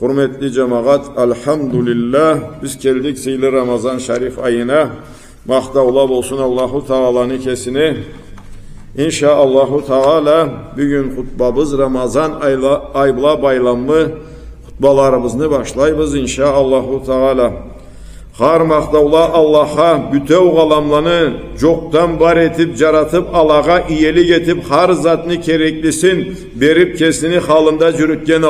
Hürmetli cemaat, elhamdülillah biz geldik seyli Ramazan şerif ayına. Mahdavlab olsun Allahu Teala'nın kesini. İnşaallahu Teala bugün hutbamız Ramazan ayla bayramlı hutbalarımızı başlayız inşaallahu Teala. Har mahdavla Allah'a bütev galamlarını çoktan var etip caratıp Allah'a iyilik etip har zatını kereklisin berip kesini halında cürütken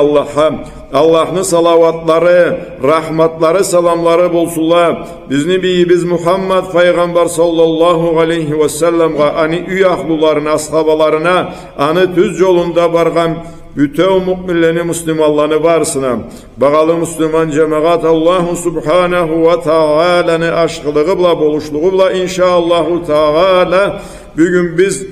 Allah'ın salavatları, rahmatları, salamları bolsunlar. Biz Muhammed Peygamber sallallahu aleyhi ve sellem'e ani üy ahlularına, ashabalarına, anı düz yolunda bargan bütün müminlerini, Müslümanlarını varsına. Bağalı Müslüman cemaat Allahu Subhanahu ve Teala'nı aşkılığıyla, boluşluğuyla inşaallahu Teala bugün biz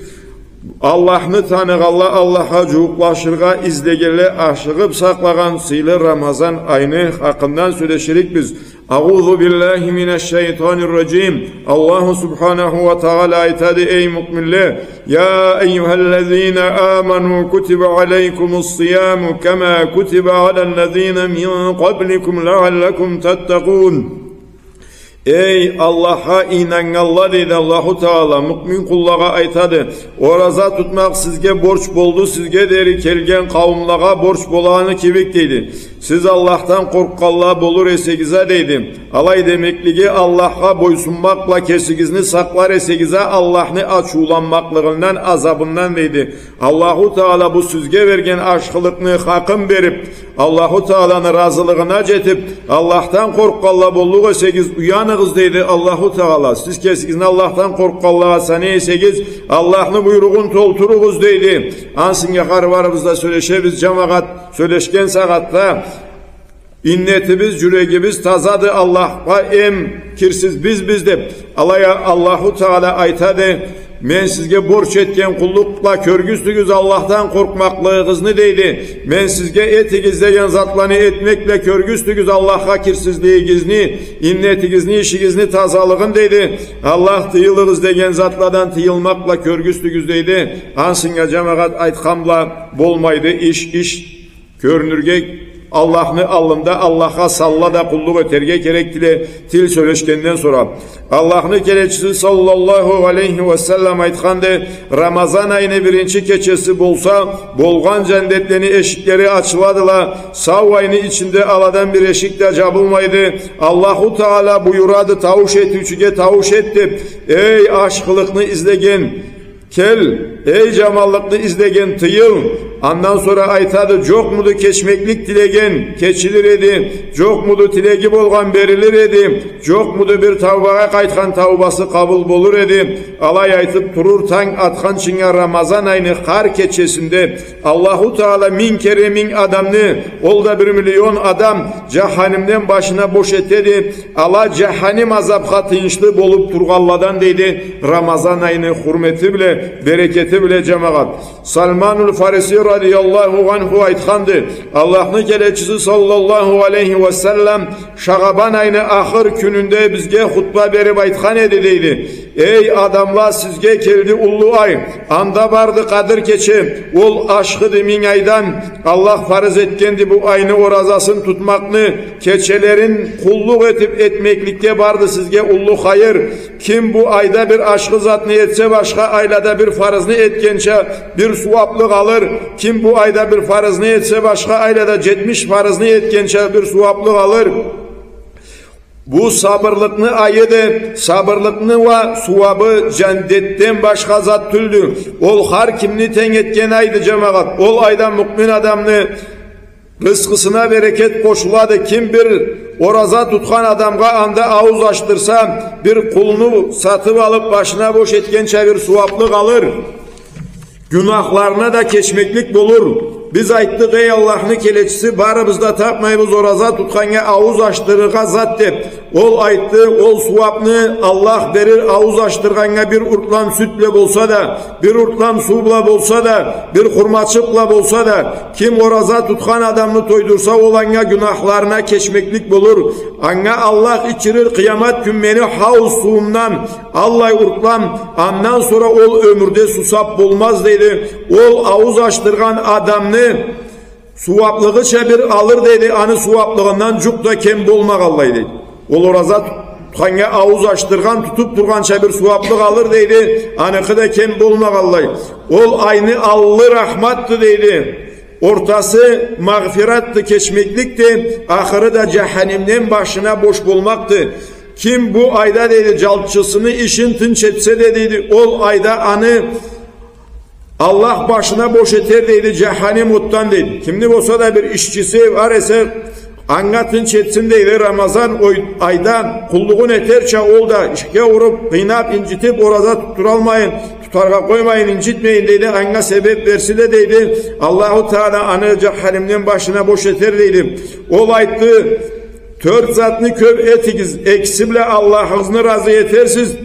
Allah'ını tanıgalla, Allah'a cuğuklaşırga, izlegele, aşığıp saklagan sıylı Ramazan ayını hakkından söyleşirik biz. Euzu billahi mineşşeytanirracim. Allahu Subhanahu ve Teala aytadı ey müminler. Ya eyyühellezine amanu kutibe aleykumus-siyamu kema kutibe alellezine min qablikum leallekum tettekûn. Ey Allah'a inananlar dedi Allahu Teala mümin kullara aytadı. Oraza tutmak sizge borç boldu, sizge deri kelgen kavimlara borç bolanı kibik dedi. Siz Allah'tan korkanlar bolur esegize dedi. Alay demekligi Allah'a boysunmakla kesigizni saklar esegize Allah'ını açulanmaklığından azabından dedi. Allahu Teala bu sizge vergen aşkılıkını hakkın berip Allahu Teala'nın razılığına jetip Allah'tan korkanlar bolluk esegiz uyanıgız dedi Allahu Teala. Siz kesigizin Allah'tan korkanlığa sani esegiz Allah'ını buyruğun tolturuguz dedi. Ansın yakar varımızda söyleşebiz cemaat söyleşken saatta İnnetimiz, yüreğimiz tazadı Allah'a em kirsiz biz de alaya Allahu Teala aytadı. Men sizge borç etken kullukla körgüstügüz Allah'tan korkmaklığınızı deydi. Men sizge etigizde zatlarını etmekle körgüstügüz Allah'a kirsizliğinizi, innetigizni, işigizni tazalığın deydi. Allah tıyılığız degen zatlardan tıyılmakla körgüstügüz deydi. Ansınga cemaat aytkamla bolmaydı iş görünürge Allah'ını alında Allah'a salla da kulluk öterge gerektile til söyleşkenden sonra Allah'ın kereçisi sallallahu aleyhi ve sellem aytkandı Ramazan ayını birinci keçesi bolsa bolgan cennetleni eşikleri açıladılar sav ayını içinde aladan bir eşik de cabılmaydı Allahu Teala buyuradı tavuş etüçüge tavuş etti ey aşkılıkını izlegen kel ey cemallıkını izlegen tıyıl ondan sonra aytadı çok mudu keçmeklik dilegen keçilir edi çok mudu tilegi bolgan berilir edi çok mudu bir tavbaga kaytkan tavbası kabul bolur edi alay aytıp turur tang atkan çinga Ramazan ayını kar keçesinde Allahu Teala min kere min adamını ol da 1 milyon adam cehennemden başına boş etedi ala cehennem azap katınçlı bolup turgalladan deydi Ramazan ayını hürmeti bile bereketi bile cemaat Salmanul Farisi radiyallahu anhu aytkandı Allah'ın kelechisi sallallahu aleyhi ve sellem Şaban ayını ahir gününde bizge hutba berip aytkan edi deydi ey adamlar sizge keldi ullu ay anda bardı kadir keçi ol aşkıdı min aydan Allah farz etkendi bu ayını orazasını tutmakını keçelerin kulluk etip etmeklikte bardı sizge ullu hayır kim bu ayda bir aşkı zatını etse başka aylada bir farzını etkençe bir suvaplık alır kim bu ayda bir farzını etse başka aylada 70 farzını etkençe bir suvaplık alır bu sabırlıkını ayıdı sabırlıkını ve suvabı cennetten başka zat tüldü ol har kimni ten etken aydı cemaat ol aydan mümin adamını rızkısına bereket koşuladı kim bir oraza tutkan adamga anda ağız açtırsa bir kulunu satıp alıp başına boş etkençe bir suvaplık alır günahlarına da keçmeklik bulur biz ayttık ey Allah'ın keleçisi barımızda tapmayımız oraza tutkanya ağız açtırırga zat dep ol ayttı ol suvapını Allah verir ağız açtırganya bir urtlan sütle bolsa da bir urtlan suvla bolsa da bir hurmaçıkla bolsa da kim oraza tutkan adamını toydursa olanya günahlarına keçmeklik bulur anga Allah içirir kıyamet günmeni havuz suğundan Allah urtlan andan sonra ol ömürde susap bolmaz dedi ol ağız açtırgan adamını suvaplığı çebir alır dedi, anı suvaplığından cuk da kem bolmak allaydı. Ol oraza tutkange ağız açtırgan, tutup durgan çebir suvaplık alır dedi, anıkı da kem bolmak allaydı. Ol aynı allı rahmattı dedi. Ortası mağfirattı, keçmeklikti, ahırı da cehennemden başına boş bulmaktı. Kim bu ayda dedi calçısını işin tınç etse de dedi, ol ayda anı Allah başına boş eter dedi, cehennem ottan dedi. Kimdi olsa da bir işçisi var ise anga tınç etsin dedi, Ramazan ayda kulluğun eterçe ol da işe vurup kıynap incitip oraza tutturalmayın, tutarga koymayın, incitmeyin dedi, anga sebep versi de dedi, Allahu Teala anı cehennemden başına boş eter dedi. Ol aydı 4 zatını köp etigiz, ekisi bile Allah'ını razı yetersiz,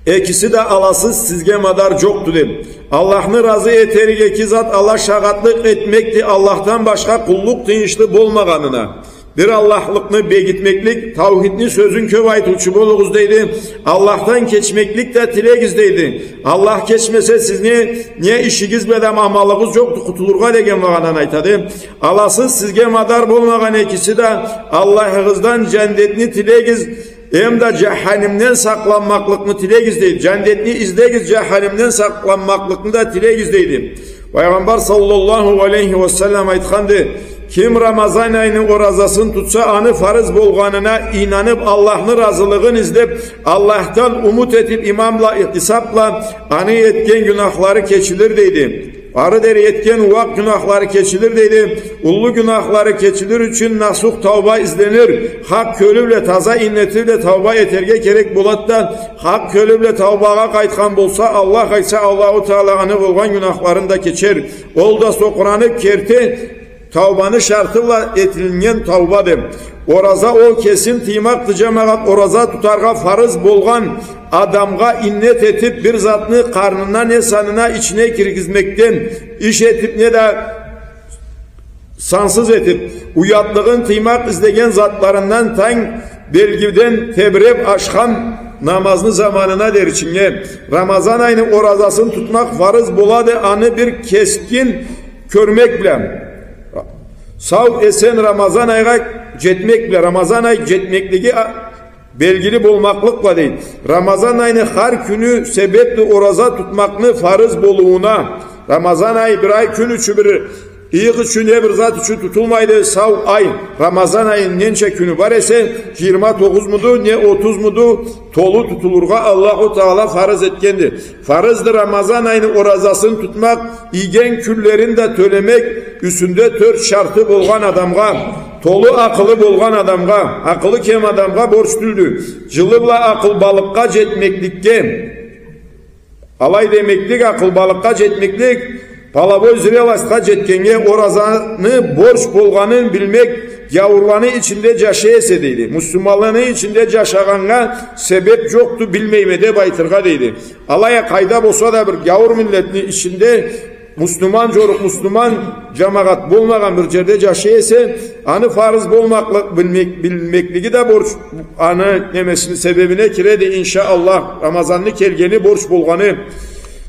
ekisi de alasız sizge madar çoktu dedim. Allah'ını razı yeterik iki zat Allah şagatlık etmekti, Allah'tan başka kulluk deyişli bolmaganına. Bir Allah'lıkını begitmeklik, tavhidni sözün kövayt uçu boluguz deydi. Allah'tan keçmeklik de tilegizdeydi. Allah keçmese siz niye işigiz bedem amalığız yoktu, kutulurga degen vaganan aytadı. Alasız sizge madar bolmagan ekisi de Allah'ınızdan cennetini tilegiz, hem de cehennemden saklanmaklıkını tilegizdeydi. Cennetini izlegiz, cehennemden saklanmaklıkını da tilegizdeydi. Peygamber sallallahu aleyhi ve sellem aytkandı. Kim Ramazan ayının orazasını tutsa anı farız bolganına inanıp Allah'ın razılığını izlep Allah'tan umut etip imamla ihtisapla anı yetken günahları keçilir deydi. Arı deri yetken uvak günahları keçilir deydi. Ullu günahları keçilir için nasuh tavba izlenir. Hak kölüble taza innetirle tavba eterge gerek bulattan hak kölüble tavbaga kaytkan bolsa Allah kaysa Allahu Teala anı bolgan günahlarını da keçer. Ol da sokuranıp kerti tavbanı şartıyla etilingen tavbadır. Oraza o kesin timaktı cemaat, oraza tutarga farız bolgan adamga innet etip bir zatını karnına ne sanına içine kirgizmekten iş etip ne de sansız etip uyatlığın timak izlegen zatlarından tan belgiden tebrep aşkan namazını zamanına der içine Ramazan ayının orazasını tutmak farız boladı anı bir keskin körmekle sav esen Ramazan ayına cetmekle, Ramazan ay cetmekligi belgili bolmaklıkla değil. Ramazan ayını her günü sebepli oraza tutmakını farız boluğuna, Ramazan ayı bir ay gün üçü bir iyi üçün bir zat üçün tutulmaydı sav ay. Ramazan ayının nence günü var ise 29 mudu ne 30 mudu tolu tutulurga Allahu Teala farız etkendi. Farzdır Ramazan ayının orazasını tutmak, igen küllerini de tölemek üstünde 4 şartı bolgan adamga, tolu akıllı bolgan adamga, akıllı kem adamga borçluydu. Cılıbla akıl balıkka cetmeklikke, alay demeklik akıl balıkka cetmeklik, palaboy zirelasta cetkenge orazanı borç bolganın bilmek yavurlanı içinde caşeyese deydi. Müslümanlığını içinde caşağanga sebep yoktu bilmeyme de baytırga deydi. Alaya kayda bolsa da bir yavur milletini içinde Müslüman coruk, Müslüman cemaat bolmagan bir yerde caşeyese anı farız bolmaklık bilmekligi de borç anı nemesinin sebebine kiredi inşallah Ramazanlı kelgeni borç bolganı.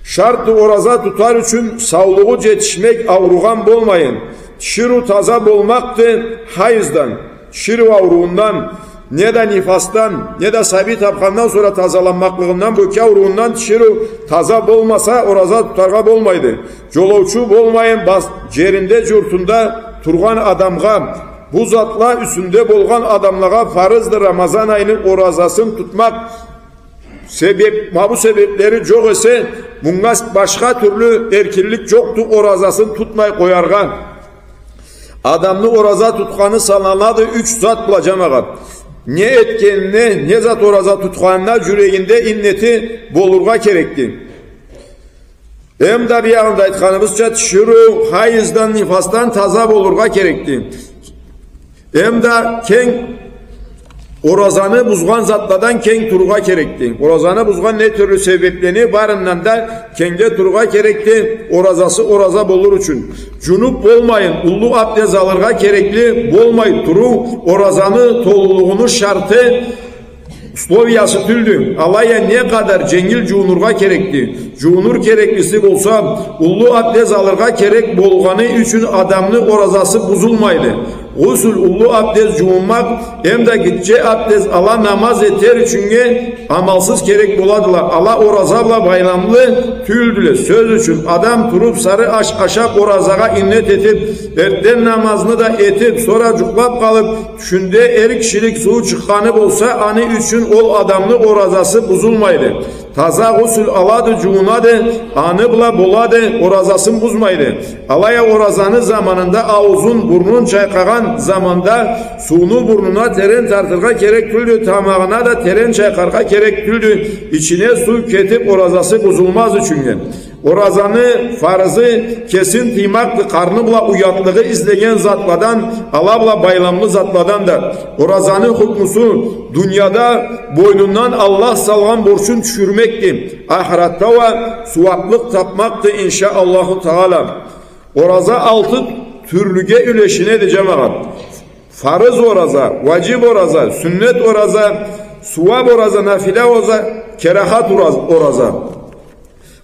Şartı oraza tutar için sağlığı yetişmek avruğan bolmayın. Şiru taza bolmaktı hayızdan, şiru avruğundan, ne de nifastan, ne de sabi tapkandan sonra tazalanmaklığından, bu avruğundan şiru taza bolmasa oraza tutarga bolmaydı. Jolovçu bolmayın, cerinde cürtunda turgan adamga, bu zatla üstünde bolgan adamlara farızdır Ramazan ayının orazasını tutmak. Bu sebepleri çok ise bunga başka türlü erkillik yoktu orazasını tutmay koyarga. Adamlı oraza tutkanı sananadı 3 zat bulacağım. Ne etkenine ne zat oraza tutkanına yüreğinde inneti bolurga gerekti. Hem de bir yanında etkanımızca şuru hayızdan nifastan taza bolurga gerekti. Hem de ken orazanı buzgan zatladan ken turga gerekti. Orazanı buzgan ne türlü sebeplerini barından da kenge turga gerekti. Orazası oraza bolur için. Cunup bolmayın. Ullu abdest alırga gerekli bolmayın. Turu orazanı toluluğunu şartı Sloviyası tüldü. Alaya ne kadar cengil cuğunurga kerekti. Cuğunur kereklisi olsa ullu abdest alırga kerek bolğanı üçün adamını orazası buzulmaydı. Gusül ullu abdest cuğunmak hem de gitçe abdest ala namaz eter çünkü amalsız kerek boladılar. Ala orazabla bayramlı tüldüle. Söz için adam turup sarı aşak orazaga innet etip erten namazını da etip sonra cuklap kalıp düşünde erik kişilik suyu çıkanı olsa anı üçün ol adamlı orazası buzulmaydı. Taza gusül aladı cuğunadı anı bula boladı orazasın buzmaydı. Alaya orazanı zamanında ağzın burnun çaykagan zamanda suyunu burnuna teren tartırga kerek tüldü, tamağına da teren çaykarga kerek tüldü. İçine su ketip orazası buzulmaz çünkü. Orazanı farzı kesin timaktı, karnı bula uyatlığı izleyen zatladan, alabla baylamlı zatladan da. Orazanı hukmusu dünyada boynundan Allah salgan borçun düşürmekti. Ahiratta ve suvatlık tapmaktı inşaallahu teala. Oraza altı türlüge üleşine de cemaat. Farız oraza, vacib oraza, sünnet oraza, suvab oraza, nafile oraza, kerahat oraza.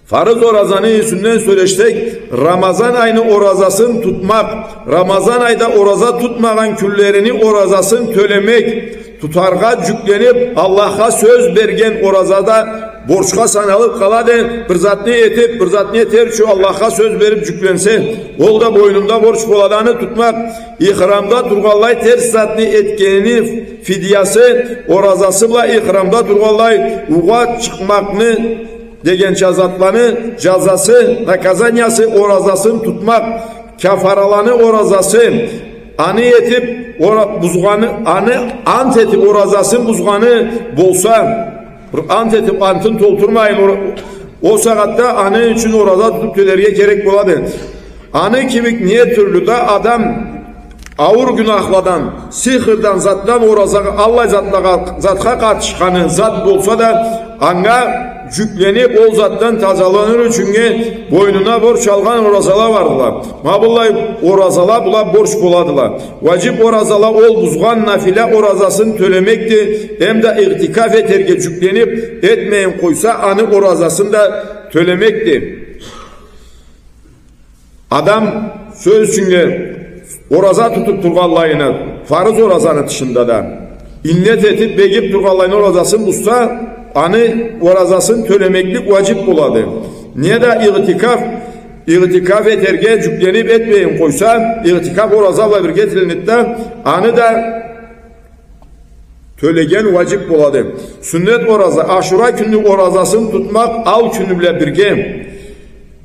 Farız orazanı yüzünden söyleştik, Ramazan ayını orazasını tutmak, Ramazan ayda oraza tutmayan küllerini orazasını tölemek, tutarga cüklenip Allah'a söz bergen orazada borçka sanalıp kaladı, bir zat ne etip, bir zat ne eter şu Allah'a söz verip cüklense, ol da boynunda borç boladanı tutmak, ihramda durgallay ters zat ne etkenini fidyası, orazasıyla ihramda durgallay uğa çıkmakını, degen cazatlanı, cazası, nakazanyası orazasını tutmak, kafaralanı orazası, anı etip, buzganı, ant etip orazasını buzganı bolsa, ant etip antın tolturmayın, o saatte anı için oraza tutup tülerge gerek buladı. Anı kimik niye türlü da adam ağır günahlardan, sihirden, zattan orazaga, Allah zatka katışkanı zat bolsa da anga cüklenip o zattan tazalanır çünkü boynuna borç algan orazalar vardılar. Mabullay orazalar bula borç buladılar. Vacip orazalar ol buzgan nafile orazasını tölemekti. Hem de irtikaf eterge cüklenip etmeyin koysa anı orazasını da tölemekti. Adam söz çünkü oraza tutup turgallayına farız orazanı dışında da innet etip begip turgallayına orazasını bulsa anı orazasını tölemeklik vacip buladı. Niye de irtikaf eterge cüklenip etmeyin koysa irtikaf orazavla bir getirilip de anı da tölegen vacip buladı. Sünnet oraza, aşura günlük orazasını tutmak al günü bile birge.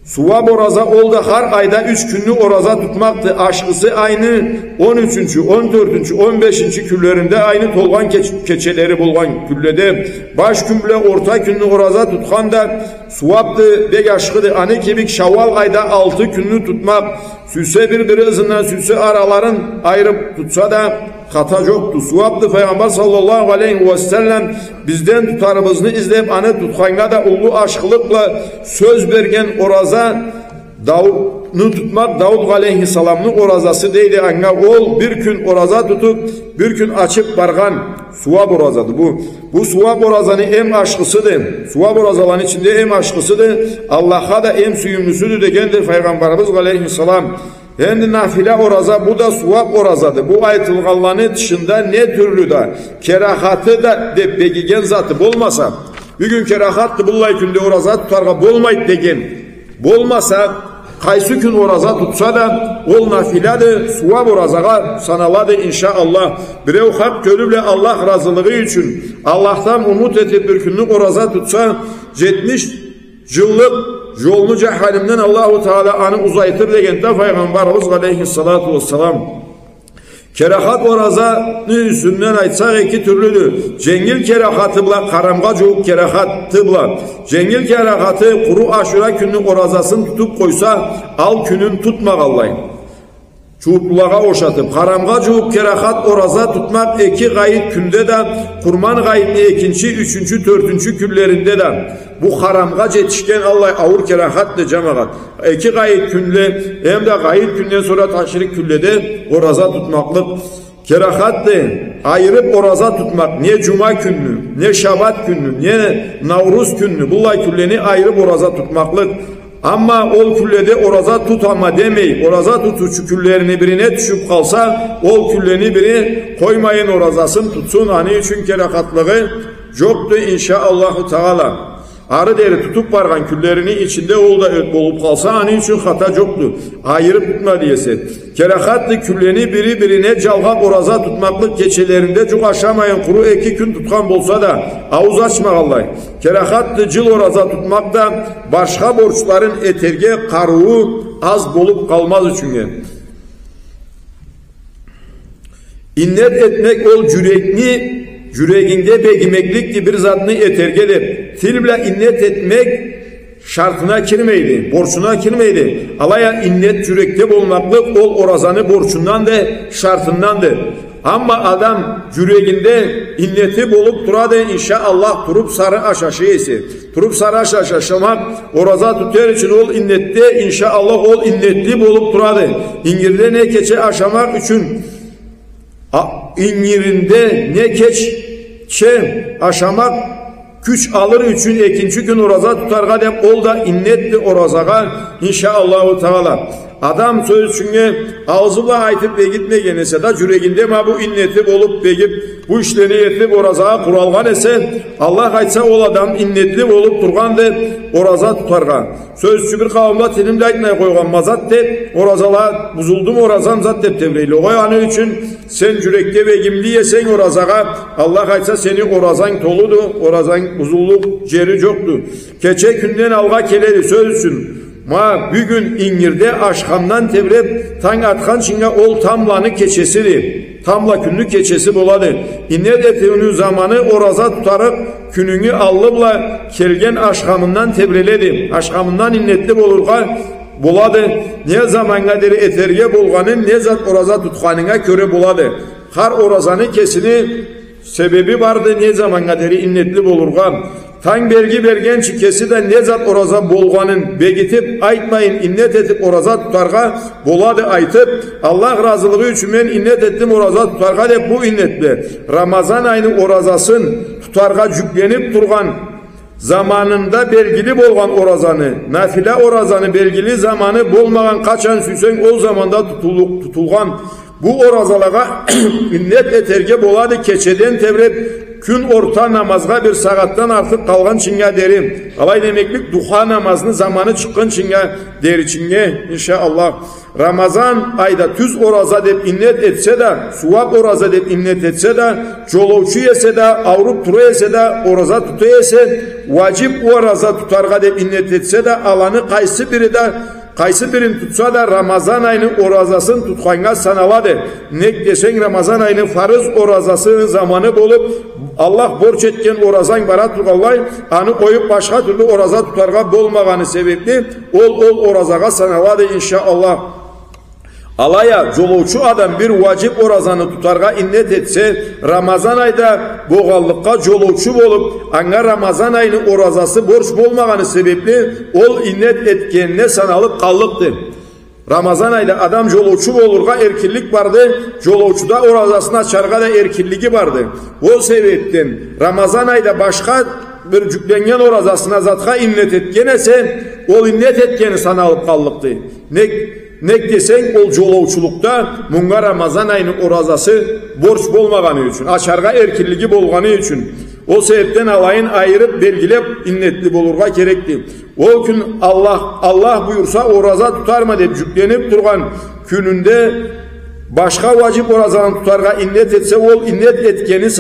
Suvab oraza oldu her ayda 3 günlük oraza tutmaktı. Aşkısı aynı 13. 14. 15. küllerinde aynı tolgan keçeleri bulgan küllede. Baş kümle orta günlük oraza tutkan da suvabdı ve aşkıdı. Anı kebik Şavval ayda 6 günlük tutmak. Süse birbiri ızından süse araların ayırıp tutsa da hata yoktu. Suvabdı Peygamber sallallahu aleyhi ve sellem bizden tutarımızını izleyip anı tutkanga da ulu aşkılıkla söz bergen oraza Davud'u tutmak Davud aleyhisselamın orazası değildi. Anga ol bir gün oraza tutup bir gün açıp bargan suvab orazadı. Bu suvab orazanın en aşkısıdır. Suvab orazaların içinde en aşkısıdır. Allah'a da en süyümlüsüdür degendir Peygamberimiz aleyhisselam. Hem de nafile oraza bu da suvab orazadır. Bu ayetulgallanın dışında ne türlü da kerahatı da de begigen zatı bolmasa bir gün kerahattı bullay günde oraza tutarga bolmayıp degen bolmasa kaysı gün oraza tutsa da ol nafiladı suvab orazaga sanaladı inşallah. Birev hak görüble Allah razılığı için Allah'tan umut edip bir günlük oraza tutsa 70 yıllık yolunu cehalimden Allahu Teala anı uzaytır degende Peygamberimiz aleyhissalatu vesselam. Kerahat orazanı üstünden aytsak iki türlüdür. Cengil kerahatı bula, karamga çoğuk kerahatı bula. Cengil kerahatı kuru aşura günlük orazasını tutup koysa al günün tutmak Allah'ın. Çuğutlulağa oşatıp karamga çoğuk kerahat oraza tutmak iki gayet günde de kurman gayetli ikinci, üçüncü, dördüncü küllerinde de bu karamga yetişken Allah ağır kerahattı cemaat. İki gayet günle hem de gayet günden sonra taşrik küllede oraza tutmaklık kerahattı ayırıp oraza tutmak, ne cuma günü, ne şabat günü, ne Navruz günü, bunlar külleni ayırıp oraza tutmaklık. Ama ol küllede oraza tut ama demeyin. Oraza tutucu küllerini birine düşüp kalsa ol külleni biri koymayın orazasın tutsun. Hani için kerakatlığı yoktu inşaallahu teala. Arı deri tutup vargan küllerini içinde olup kalsa hani için hata yoktu. Ayırıp tutma diyesi. Kerakatlı külleni biri birine calgap oraza tutmaklık geçelerinde çok aşamayın. Kuru 2 gün tutkan bolsa da avuz açmak Allah. Kerakatlı cıl oraza tutmak da başka borçların eterge karuğu az bolup kalmaz çünkü. İnnet etmek ol yürekli, yüreğinde begimeklik bir zatını etergedir. Tilble innet etmek şartına girmeydi, borçuna girmeydi. Alaya innet yürekte bulmaklık ol orazanı borçundan da şartındandır. Ama adam yüreğinde inneti bolup duradı inşallah turup sarı aşaşı yesi. Turup sarı aşaşı aşamak oraza tutar için ol innette inşallah ol innetli bolup duradı. İngirde ne keçe aşamak için İngirinde ne keçe aşamak güç alır için ikinci gün oraza tutarga dep ol da innetli orazaga inşallahu teala. Adam söz çünkü ağzıyla aytıp ve gitme genese da yüreğinde ma bu inneti olup begip bu işleri yetip orazağa kuralgan ise Allah aytsa ol adam innetli olup durgan de oraza tutarga. Sözcü bir kavimde tilimde aytmaya koygan mazat de orazağa buzuldum orazam zat dep tevreyle. O yani için sen yürekte begimli yesen orazağa Allah aytsa seni orazan toludu orazan buzulluk ceri yoktu. Keçe günden alga keleri sözsün. Ma bugün İngir'de aşkamdan tevrep tan atkan çinge ol tamlanı keçesidir. Tamla günlük keçesi boladı. İnnet ettiğinin zamanı oraza tutarıp gününü allıbla kelgen aşkamından tevreledi. Aşkamından innetli bolurga boladı. Ne zamanga deri eterge bolganın ne zat oraza tutkanına göre boladı. Har orazanı kesini sebebi vardı ne zamanga deri innetli bolurga. Tan belgi bergen çikesi de ne zat oraza bolganın begitip aytmayın innet etip oraza tutarga boladı aytıp Allah razılığı için ben innet ettim oraza tutarga de bu innetli. Ramazan ayının orazasın tutarga yüklenip durgan zamanında belgili bolgan orazanı nafile orazanı belgili zamanı bolmagan kaçan süsen o zamanda tutulgan bu orazalara innet eterge boladı keçeden tevrep gün orta namazga bir saattan artık kalgan çinge derim. Alay demeklik duha namazını zamanı çıkkın çinge deri çinge inşallah. Ramazan ayda tüz oraza dep innet etse de suvap oraza dep innet etse de çolovçu yese de avrup tura yese de oraza tutu yese vacip oraza tutarga dep innet etse de alanı kaysı birin tutsa da Ramazan ayının orazasını tutkanga sanaladı. Ne desen Ramazan ayının farız orazasının zamanı bolup Allah borç etken orazan bara tutkallay anı koyup başka türlü oraza tutarga bolmaganı sebepli ol orazaga sanaladı inşallah. Alaya jolowçu adam bir vacip orazanı tutarga innet etse Ramazan ayda boğallıkka jolowçu bolup anga Ramazan ayının orazası borç bolmaganı sebepli ol innet etkenine sanalıp kallıktı. Ramazan ayda adam jolowçu bolurga erkillik vardı. Jolowçuda orazasını açarga da erkilligi vardı. O sebepten Ramazan ayda başka bir cüklengen orazasına zatka innet etken ise ol innet etkeni sanalıp kallıktı. Ne desen ol jolowçulukta munga Ramazan ayının orazası borç bolmaganı için, açarga erkilligi bolganı için. O sebepten alayın ayırıp belgilep innetli bolurga gerekti. O gün Allah buyursa oraza tutar mı deyip yüklenip durgan gününde başka vacip orazanı tutarga innet etse ol innet etkeni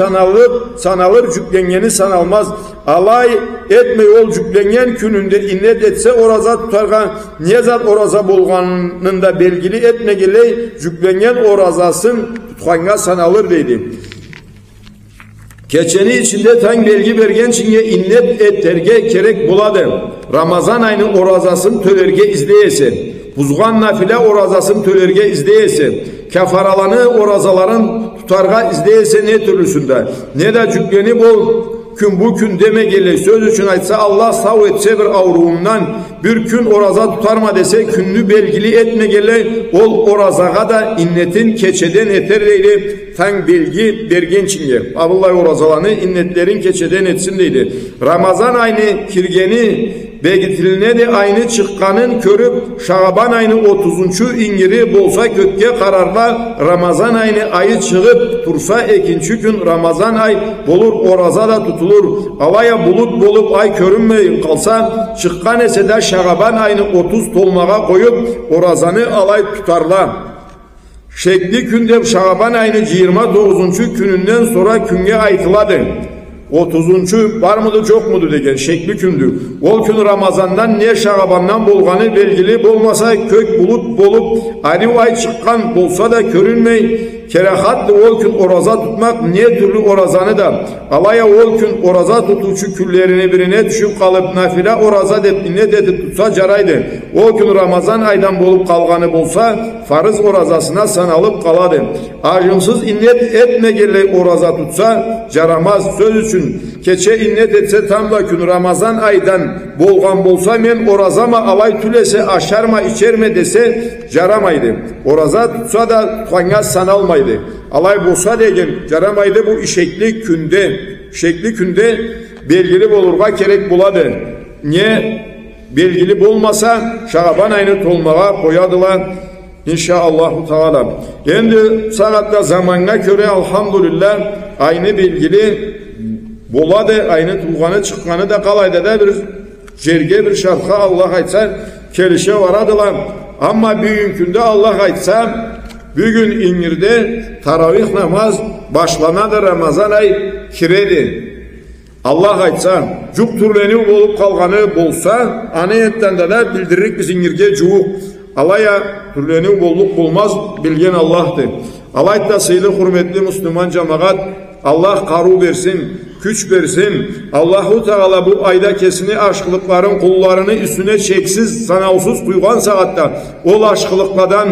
sanalır yüklengeni sanalmaz. Alay etmey ol yüklengen gününde innet etse oraza tutarga niye zat oraza bolganında belgili etmegiley yüklengen orazasın tutkanga sanalır deydi. Keçeni içinde tan belgi bergen çinge innet etterge gerek buladı. Ramazan ayının orazasını tölerge izleyese, buzgan nafile orazasını tölerge izleyese, kefaralanı orazaların tutarga izleyese ne türlüsünde, ne de cükleni bol gün bu gün deme gele söz üçün aytsa Allah sağ etse bir avruğundan bir gün oraza tutarma dese günlü belgili etme gele ol orazaga da innetin keçeden eter deydi tan belgi bergen çinge. Abdullahi orazalanı innetlerin keçeden etsin deydi. Ramazan ayını kirgeni begitiline de aynı çıkkanın körüp Şaban ayını 30. ingiri bolsa kötke kararla Ramazan ayı çıkıp tursa ikinci gün Ramazan ay bolur oraza da tutulur. Havaya bulut bolup ay körünmeyin kalsa çıkkan ese de Şaban ayını 30 tolmağa koyup orazanı alay tutarlar. Şekli günde Şaban ayını 29. gününden sonra günge aytıladı. 30. var mıdır çok mudur degen şekli kündü. O gün Ramazan'dan ne Şaban'dan bolganı belgili bolmasa kök bulut bolup ayrı ay çıkkan bolsa da körünmey kerahatlı o gün oraza tutmak ne türlü orazanı da alaya o gün oraza tutucu küllerini birine düşüp kalıp nafile oraza ne dedi tutsa caraydı. O gün Ramazan aydan bolup kalganı bolsa farız orazasına sanalıp kaladı. Acımsız innet etme gele oraza tutsa caramaz söz için keçe innet etse tam da gün Ramazan aydan bolgan bolsa men orazama alay tülese aşarma içerme dese caramaydı. Oraza tutsa da tuğanga sanalmaydı. Alay bolsa degen caramaydı bu şekli günde belgili bolurga gerek buladı. Niye belgili bolmasa Şaban ayını tolmağa koyadılar. İnşaallahu Teala. Endi saatte zamana göre elhamdülillah aynı belgili boladı, aynı tuğanı çıkkanı da kalaydı da bir cerge bir şarkı Allah aytsa kelişe varadılar. Ama bugünkünde Allah aytsa bugün İngir'de taravih namaz başlanadı Ramazan ay kiredi. Allah aytsa cuk türleni olup kalganı bolsa aniyetten de bildirik biz İngir'ge cuk. Alaya türleni bolluk bulmaz bilgen Allah'tır. Alayta sıylı hürmetli Müslüman cemaat Allah karu versin, güç versin. Allahu Teala bu ayda kesini aşkılıkların kullarını üstüne çeksiz, sanalsız kuygan saatte ol aşkılıklardan,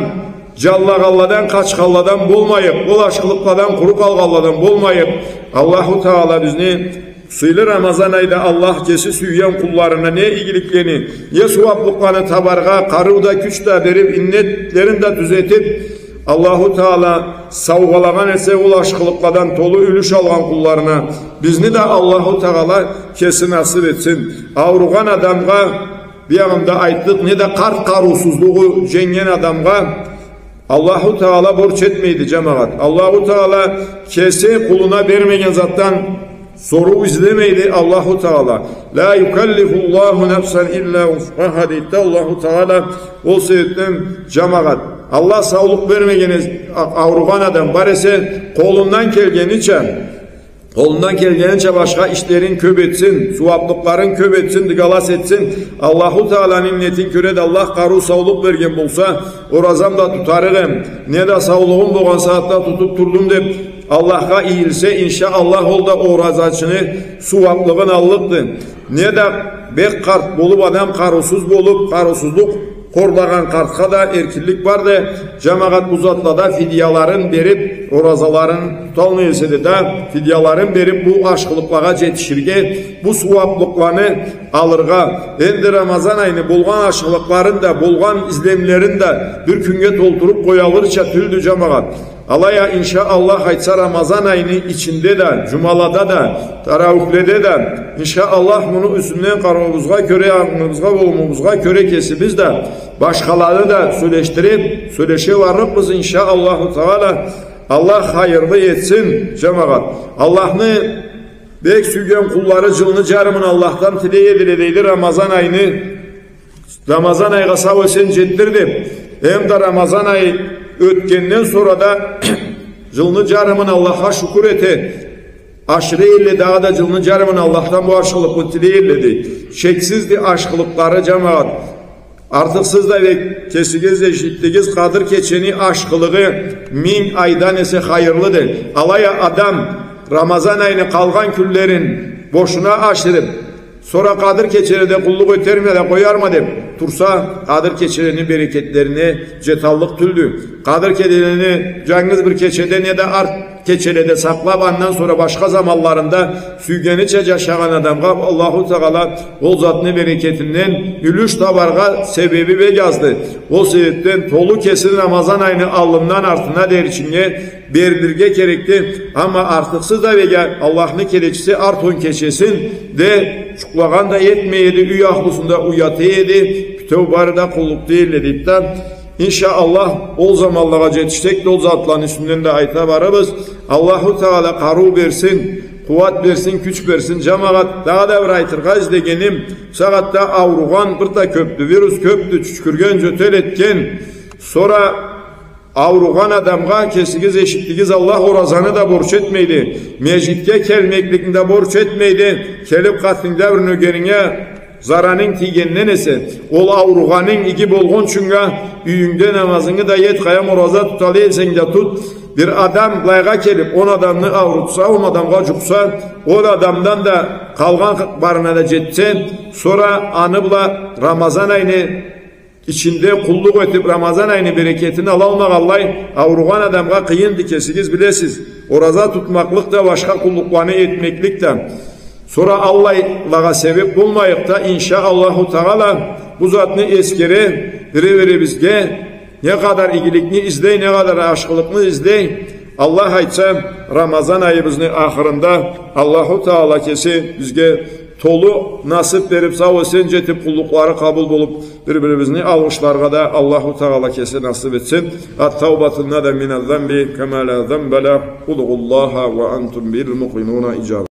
callagalladan, kaçkalladan bolmayıp, ol aşkılıklardan, kuru kalgalladan bolmayıp, Allahu Teala bizni sıylı Ramazan ayda Allah kesi süyyen kullarına ne iyiliklerini, ne suvaplıklarını tabarga, karuda güç da verip, innetlerini de düzeltip, Allahu Teala savgalagan etse ol aşkılıklardan tolu ülüş algan kullarına bizni de Allahu Teala kesin nasip etsin. Avrugan adamga bir yanında ayttık ne de karusuzluğu cengen adamga Allahu Teala borç etmeydi cemaat. Allahu Teala kesi kuluna vermegen zattan soru izlemeydi Allahu Teala. La yukallifullahu nefsen illa vus'aha deyip de Allahu Teala o sebepten cemaat. Allah sağlık vermegeniz avrugan adam var ise kolundan kelgeniçe başka işlerin köp etsin, suvaplıkların köp etsin, digalas etsin. Allahu Teala'nın niyetin körede Allah karu sağlık vergen bolsa orazam da tutarırım. Ne de sağlığım boğan saatte tutup durdum deyip Allah'a iyilse inşallah ol da orazacını suvaplığın allıktı. Ne de bek kart bolup adam karusuz bolup karusuzluk korlagan kartka da erkillik vardı. Cemaat bu zatla da fidyaların berip orazaların tutalmayırsa da fidyaların berip bu aşkılıklara jetişirge bu suvaplıklarını alırga. Endi Ramazan ayını bulgan aşkılıkların da bulgan izlemlerin de bir günge doldurup koyalırça tüldü cemaat. Alaya inşallah aytsa Ramazan ayını içinde de, cumalada da, taravuhlede de inşallah bunu üstünden karımızga göre, aklımızga, olmamızga göre kesimiz de başkaları da söyleştirip, söyleşe varlık biz inşallah Teala Allah hayırlı etsin cemaat. Allah'ını bek sügen kulları cılını carımın Allah'tan tileye diledeydi Ramazan ayını Ramazan ayına sağ sen jettirdi. Hem de Ramazan ayı ötkenden sonra da cılını carımın Allah'a şükür ete. Aşırı elle daha da cılını carımın Allah'tan bu aşkılık tileyelledi. Şeksizdi aşkılıkları cemaat. Artık siz de kesigizle işittiğiniz kadır keçeni aşkılığı min aydan ise hayırlıdır. Alaya adam Ramazan ayını kalgan küllerin boşuna aşırıp Sonra Kadir Keçere'de kulluk öterme de koyar mı dep tursa, Kadir Keçere'nin bereketlerini cetallık tüldü. Kadir Keçere'ni cangız bir keçede ne de art keçelede saklap, ondan sonra başka zamanlarında süygeniçe yaşayan adamga Allahu Teala o zatını bereketinden ülüş tabarga sebebi ve yazdı. O sebepten tolu kesin Ramazan ayını alımdan artına derçinge berilirge gerekti. Ama artıksız da ve Allah'ın kereçisi arton keçesin de çuklagan da yetmeyedi, üy ahlusunda uyatıyedi, tövbarı da kulluk değil deyip de İnşallah o zamanlara yetiştik de o zatların üstünden de ayta varırız. Allahu Teala karu versin, kuvvet versin, güç versin. Cemaat daha da bir aytırgaz degenim. Sağatta avruğan bir da köptü, virüs köptü, çükürgen jötel etken. Sonra avruğan adamga kesigiz eşitligiz Allah orazanı da borç etmeydi. Mecitke kelmeklikinde borç etmeydi. Kelip katında bir nögerine zaranın tigenlen ese, ol avruğanın iki bolğun çünga üyünde namazını da yet kaya moraza tutalı sen de tut. Bir adam layga kelip on adamını avrutsa, on adamga cuksa, o adamdan da kalgan barına da jetse, sonra anıbla Ramazan ayını içinde kulluk etip Ramazan ayını bereketini alalmak Allah'ı avruğan adamga kıyın dikesigiz bilesiz. Oraza tutmaklık da başka kulluklarını etmeklik de. Sonra Allah'a sebep bulmayıp da inşaallahu Teala bu zatını eskere veri bizge ne kadar iyilikni izley, ne kadar aşkılıkni izley. Allah aytsa Ramazan ayımızın ahırında Allahu Teala kesi bizge tolu nasip verip sağ olsun jetip kullukları kabul bulup birbirimizin almışlarga da Allahu Teala kesi nasip etsin. At-tavbatuna da minel zembi kema la zembela. Udullaha ve entum bil muqinuna icab.